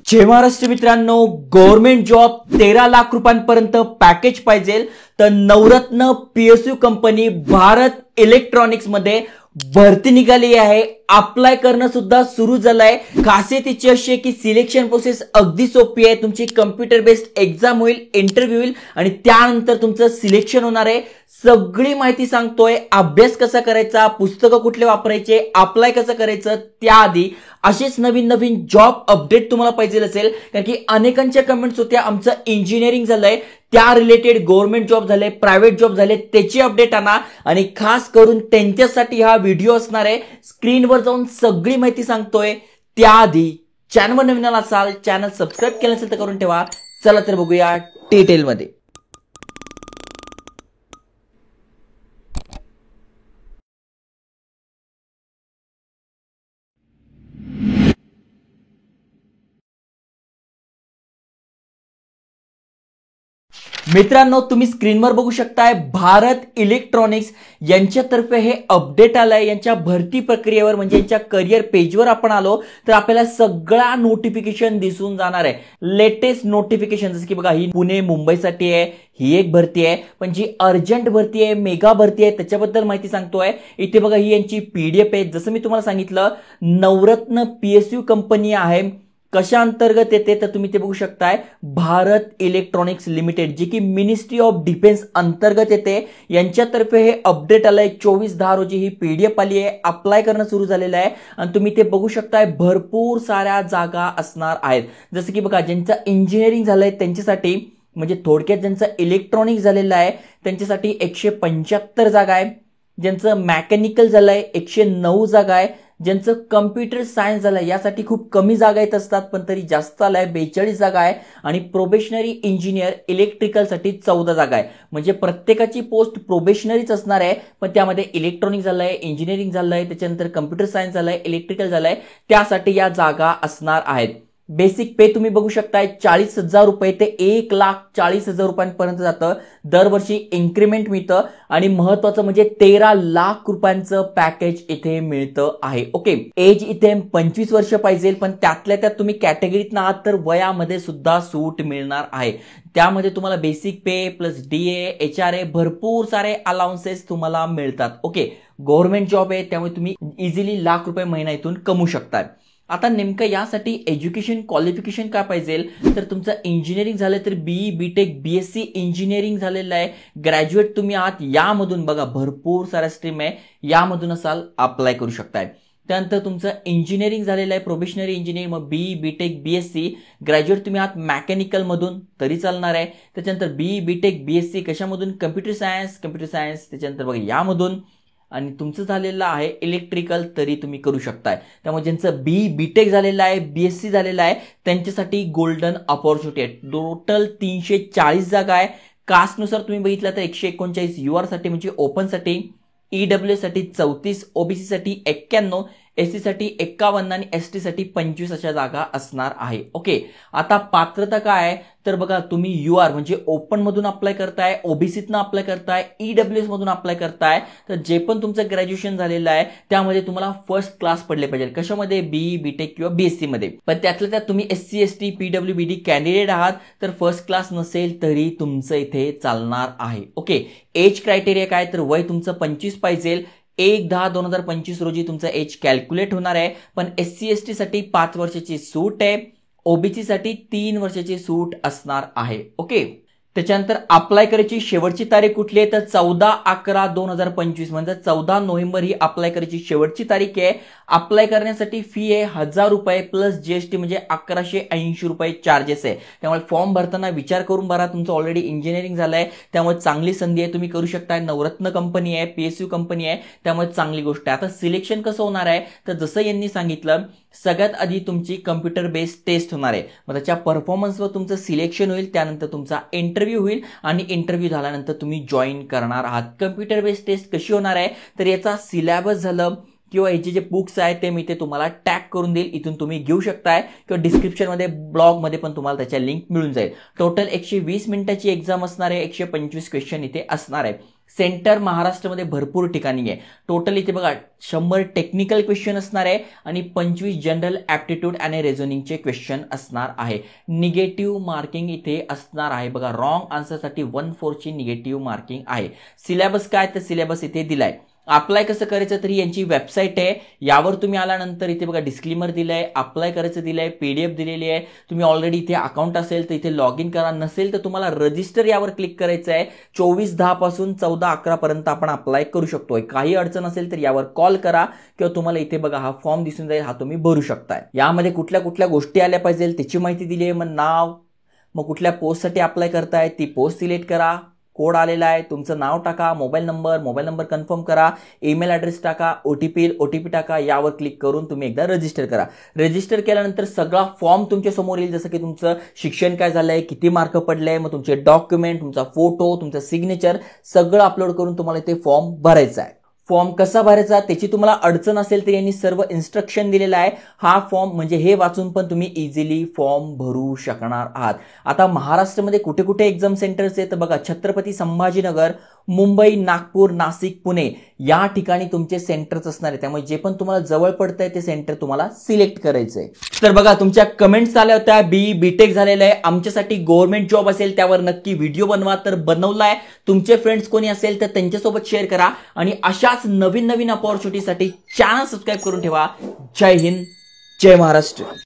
जय महाराष्ट्र मित्रांनो, government job 13 lakh रुपयांपर्यंत package पाहिजे तर नवरत्न पीएसयू कंपनी भारत इलेक्ट्रॉनिक्स मध्ये भरती निघाली आहे. अप्लाय करणं सुद्धा सुरू झालंय. खासियत याची अशी आहे की सिलेक्शन प्रोसेस अगदी सोपी आहे. तुमची कम्प्युटर बेस्ड एक्झाम होईल, इंटरव्ह्यू होईल आणि त्यानंतर तुमचं सिलेक्शन होणार आहे. सगळी माहिती सांगतोय. अभ्यास कसा करायचा, पुस्तकं कुठले वापरायचे, अप्लाय कसं करायचं, त्याआधी असेच नवीन नवीन जॉब अपडेट तुम्हाला पाहिजे असेल, कारण की अनेकांच्या कमेंट्स होत्या आमचं इंजिनिअरिंग झालंय त्या रिलेटेड गव्हर्नमेंट जॉब झाले, प्रायव्हेट जॉब झाले, त्याची अपडेट आणा. आणि खास करून त्यांच्यासाठी हा व्हिडिओ असणार आहे. स्क्रीनवर जाऊन सगळी माहिती सांगतोय. त्याआधी चॅनलवर नवीन असाल, चॅनल सबस्क्राईब केलं असेल तर करून ठेवा. चला तर बघूया डिटेलमध्ये. मित्रांनो, तुम्ही स्क्रीनवर बघू शकताय भारत इलेक्ट्रॉनिक्स यांच्यातर्फे हे अपडेट आलंय. यांच्या भरती प्रक्रियेवर म्हणजे यांच्या करिअर पेजवर आपण आलो तर आपल्याला सगळा नोटिफिकेशन दिसून जाणार आहे. लेटेस्ट नोटिफिकेशन जसं की बघा, ही पुणे मुंबईसाठी आहे, ही एक भरती आहे. पण जी अर्जंट भरती आहे, मेगा भरती आहे, त्याच्याबद्दल माहिती सांगतोय. इथे बघा, ही यांची पीडीएफ आहे. जसं मी तुम्हाला सांगितलं, नवरत्न पीएसयू कंपनी आहे. कशा अंतर्गत येते तर तुम्ही ते बघू शकताय, भारत इलेक्ट्रॉनिक्स लिमिटेड, जी की मिनिस्ट्री ऑफ डिफेन्स अंतर्गत येते. यांच्यातर्फे हे अपडेट आलंय. 24/10 रोजी ही पीडीएफ आली आहे. अप्लाय करणं सुरू झालेलं आहे आणि तुम्ही ते बघू शकताय. भरपूर साऱ्या जागा असणार आहेत. जसं की बघा, ज्यांचं इंजिनिअरिंग झालंय त्यांच्यासाठी, म्हणजे थोडक्यात ज्यांचं इलेक्ट्रॉनिक्स झालेलं आहे त्यांच्यासाठी 175 जागा आहे. ज्यांचं मेकॅनिकल झालंय 109 जागा आहे. ज्यांचं कम्प्युटर सायन्स झालंय यासाठी खूप कमी जागा येत असतात, पण तरी जास्त आलाय, 42 जागा आहे. आणि प्रोबेशनरी इंजिनियर इलेक्ट्रिकलसाठी 14 जागा आहे. म्हणजे प्रत्येकाची पोस्ट प्रोबेशनरीच असणार आहे, पण त्यामध्ये इलेक्ट्रॉनिक झालंय, इंजिनिअरिंग झालंय, त्याच्यानंतर कम्प्युटर सायन्स झालंय, इलेक्ट्रिकल झालंय, त्यासाठी या जागा असणार आहेत. बेसिक पे तुम्ही बघू शकताय 40,000 रुपये ते 1,40,000 रुपयांपर्यंत जातं. दरवर्षी इन्क्रीमेंट मिळतं आणि महत्वाचं म्हणजे 13 लाख रुपयांचं पॅकेज इथे मिळतं आहे. ओके, एज इथे 25 वर्ष पाहिजे, पण त्यातल्या त्यात तुम्ही कॅटेगरीत आहात तर वयामध्ये सुद्धा सूट मिळणार आहे. त्यामध्ये तुम्हाला बेसिक पे प्लस डीए, एचआरए, भरपूर सारे अलाउन्सेस तुम्हाला मिळतात. ओके, गव्हर्नमेंट जॉब आहे त्यामुळे तुम्ही इझिली लाख रुपये महिना इथून कमवू शकता. आता नेमकं यासाठी एज्युकेशन क्वालिफिकेशन काय पाहिजे तर तुमचं इंजिनिअरिंग झालं तर बीई, बीटेक, बीएससी इंजिनिअरिंग झालेलं आहे. ग्रॅज्युएट तुम्ही आहात, यामधून बघा भरपूर साऱ्या स्ट्रीम आहे, यामधून असाल अप्लाय करू शकताय. त्यानंतर तुमचं इंजिनिअरिंग झालेलं आहे, प्रोबेशनरी इंजिनिअरिंग, मग बीई, बीटेक, बीएससी. ग्रॅज्युएट तुम्ही आहात मेकॅनिकल मधून तरी चालणार आहे. त्याच्यानंतर बीई, बीटेक, बीएससी कशामधून, कम्प्युटर सायन्स, त्याच्यानंतर बघा यामधून. आणि तुमचं झालेलं आहे इलेक्ट्रिकल तरी तुम्ही करू शकताय. त्यामुळे ज्यांचं बीई, बीटेक झालेलं आहे, बीएससी झालेलं आहे त्यांच्यासाठी गोल्डन अपॉर्च्युनिटी आहे. टोटल 340 जागा आहे. कास्टनुसार तुम्ही बघितलं तर 139 यूआर साठी म्हणजे ओपन साठी, ईडब्ल्यू साठी 34, ओबीसी साठी 91, एससी साठी 51 आणि एसटी साठी 25 अशा जागा असणार आहे. ओके, आता पात्रता काय आहे तर बघा, तुम्ही यूआर म्हणजे ओपन मधून अप्लाय करताय, ओबीसीतनं अप्लाय करताय, ईडब्ल्यूएस मधून अप्लाय करताय, तर जे पण तुमचं ग्रॅज्युएशन झालेलं आहे त्यामध्ये तुम्हाला फर्स्ट क्लास पडले पाहिजे. कशामध्ये, बीई, बीटेक किंवा बीएससी मध्ये. पण त्यातल्या त्यात तुम्ही एससी, एसटी, पीडब्ल्यूबीडी कॅन्डिडेट आहात तर फर्स्ट क्लास नसेल तरी तुमचं इथे चालणार आहे. ओके, एज क्रायटेरिया काय तर वय तुमचं 25 पाहिजे. 1/10/2025 रोजी तुमचा एज कॅल्क्युलेट होणार आहे. पण एससी, एसटी साठी 5 वर्षाची सूट आहे, ओबीसी साठी 3 वर्षाची सूट असणार आहे. ओके, त्याच्यानंतर अप्लाय करायची शेवटची तारीख कुठली आहे तर 14/11/2025 म्हणजे 14 नोव्हेंबर ही अप्लाय करायची शेवटची तारीख आहे. अप्लाय करण्यासाठी फी आहे 1,000 रुपये प्लस जीएसटी म्हणजे 1,180 रुपये चार्जेस आहे. त्यामुळे फॉर्म भरताना विचार करून भरा. तुमचं ऑलरेडी इंजिनिअरिंग झालंय त्यामुळे चांगली संधी आहे, तुम्ही करू शकता. नवरत्न कंपनी आहे, पीएसयू कंपनी आहे, त्यामुळे चांगली गोष्ट आहे. आता सिलेक्शन कसं होणार आहे तर जसं यांनी सांगितलं, सगळ्यात आधी तुमची कम्प्युटर बेस्ड टेस्ट होणार आहे. मग त्याच्या परफॉर्मन्सवर तुमचं सिलेक्शन होईल, त्यानंतर तुमचा इंटरव्ह्यू होईल आणि इंटरव्ह्यू झाल्यानंतर तुम्ही जॉईन करणार आहात. कम्प्युटर बेस्ड टेस्ट कशी होणार आहे तर याचा सिलेबस झालं किंवा याचे जे बुक्स आहेत ते मी ते तुम्हाला टॅग करून देईल, इथून तुम्ही घेऊ शकताय किंवा डिस्क्रिप्शनमध्ये ब्लॉगमध्ये पण तुम्हाला त्याच्या लिंक मिळून जाईल. टोटल 120 मिनिटाची एक्झाम असणार आहे, 125 क्वेश्चन इथे असणार आहे. सेंटर महाराष्ट्रामध्ये भरपूर ठिकाणी आहे. टोटल इथे बघा 100 टेक्निकल क्वेश्चन असणार आहे आणि 25 जनरल ऍप्टिट्यूड आणि रिझनिंगचे क्वेश्चन असणार आहे. निगेटिव्ह मार्किंग इथे असणार आहे बघा. रॉंग आन्सरसाठी 1/4 ची निगेटिव्ह मार्किंग आहे. सिलेबस काय, तर सिलेबस इथे दिलाय. अप्लाय कसं करायचं, तरी यांची वेबसाईट आहे, यावर तुम्ही आल्यानंतर इथे बघा डिस्क्लेमर दिलंय, अप्लाय करायचं दिलंय, पीडीएफ दिलेली आहे. तुम्ही ऑलरेडी इथे अकाउंट असेल तर इथे लॉग इन करा, नसेल तर तुम्हाला रजिस्टर यावर क्लिक करायचं आहे. 24/10 पासून 14/11 पर्यंत आपण अप्लाय करू शकतोय. काही अडचण असेल तर यावर कॉल करा किंवा तुम्हाला इथे बघा हा फॉर्म दिसून जाईल, हा तुम्ही भरू शकताय. यामध्ये कुठल्या कुठल्या गोष्टी आल्या पाहिजे त्याची माहिती दिली आहे. मग नाव, मग कुठल्या पोस्टसाठी अप्लाय करताय ती पोस्ट सिलेक्ट करा, कोड आलेला आहे, तुमचं नाव टाका, मोबाईल नंबर कन्फर्म करा, ईमेल ॲड्रेस टाका, ओटीपी टाका. यावर क्लिक करून तुम्ही एकदा रजिस्टर करा. रजिस्टर केल्यानंतर सगळा फॉर्म तुमच्या समोर येईल, जसं की तुमचं शिक्षण काय झालंय, किती मार्क पडले, मग तुमचे डॉक्युमेंट, तुमचा फोटो, तुमचं सिग्नेचर सगळं अपलोड करून तुम्हाला ते फॉर्म भरायचा आहे. फॉर्म कसा भरायचा त्याची तुम्हाला अडचण असेल तर यांनी सर्व इन्स्ट्रक्शन दिलेला आहे. हा फॉर्म म्हणजे हे वाचून पण तुम्ही इझिली फॉर्म भरू शकणार आहात. आता महाराष्ट्रामध्ये कुठे कुठे एक्झाम सेंटर्स आहेत तर बघा, छत्रपती संभाजीनगर, मुंबई, नागपूर, नाशिक, पुणे या ठिकाणी तुमचे सेंटर्स असणार आहे. त्यामुळे जे पण तुम्हाला जवळ पडतंय ते सेंटर तुम्हाला सिलेक्ट करायचंय. तर बघा तुमच्या कमेंट्स आल्या होत्या, बीटेक झालेलं आहे, आमच्यासाठी गव्हर्नमेंट जॉब असेल त्यावर नक्की व्हिडिओ बनवा. तर बनवलाय. तुमचे फ्रेंड्स कोणी असेल तर त्यांच्यासोबत शेअर करा आणि अशाच नवीन अपॉर्च्युनिटीसाठी चॅनल सबस्क्राईब करून ठेवा. जय हिंद, जय महाराष्ट्र.